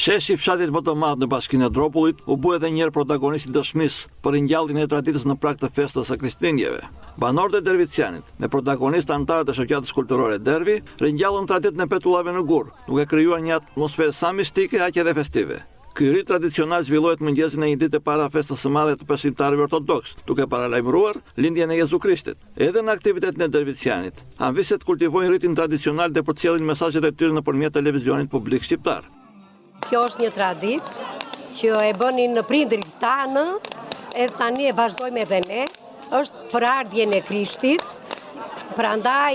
Sheshi i fshatit më të madh në Bashkinë e Dropullit u bë edhe një herë protagonist i dëshmisë për ringjalljen e traditës në prag të festës së Krishtlindjeve. Banorët e Dervicianit, me protagonistë anëtarët e shoqatës kulturore Dervi, ringjallën traditën e petullave në gur, duke krijuar një atmosferë sa mistike aq edhe festive. Ky rit tradicional zhvillohet mëngjesin e një dite para festës së madhe të besimtarëve ortodoks, duke paralajmëruar lindjen e Jezu Krishtit. Edhe në aktivitetin e Dervicianit, anviset kultivojnë ritin tradicional dhe përcjellin mesazhet e tyre nëpërmjet televizionit publik shqiptar. Kjo është një traditë që e bënin në prindërit tanë, edhe tani e vazhdojmë edhe ne. Është për ardhjen e Krishtit, prandaj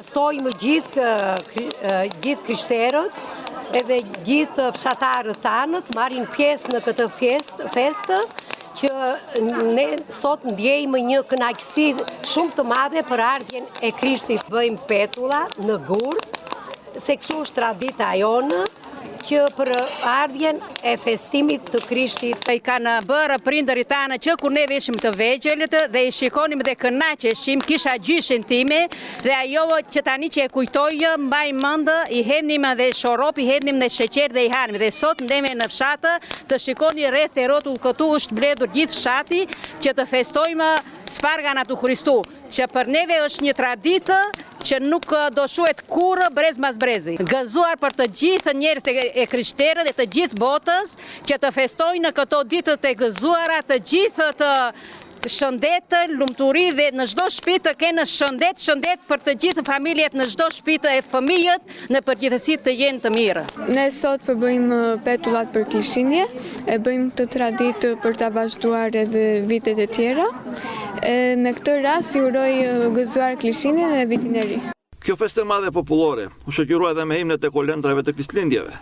ftojmë gjithë krishterët edhe gjithë fshatarët tanë të marrin pjesë në këtë festë që ne sot ndjejmë një kënaqësi shumë të madhe për ardhjen e Krishtit. Bëjmë petulla në gur, se kështu është tradita jonë, që për ardhjen e festimit të Krishtit. I kanë bërë prindërit tanë që kur ne veshim të vegjëllit dhe i shikonim dhe kënaqeshim, kisha gjyshin time dhe ajo që tani që e kujtoj, mbaj mend, i hedhnim dhe shorop, i hedhnim në sheqer dhe i hanim. Dhe sot ndeme në fshatë të shikoni rreth e rrotull këtu është mbledhur gjithë fshati që të festojmë Spargan atu Hristu, që për neve është një traditë që nuk do shuhet kurrë brez mas brezi. Gëzuar për të gjithë njerëzit e krishterë dhe të gjithë botës që të festojnë në këto ditë të gëzuara, të gjithë të shëndet, lumturi dhe në çdo shtëpi të kenë shëndet për të gjithë familjet në çdo shtëpi e fëmijët në përgjithësi të jenë të mirë. Ne sot përbëjmë petullat për Krishtlindje, e bëjmë këtë traditë për ta vazhduar edhe vitet e tjera. Në këtë rast ju uroj gëzuar Krishtlindjen dhe vitin e ri. Kjo festë e madhe popullore u shoqërua edhe me himnet e kolendrave të Krishtlindjeve.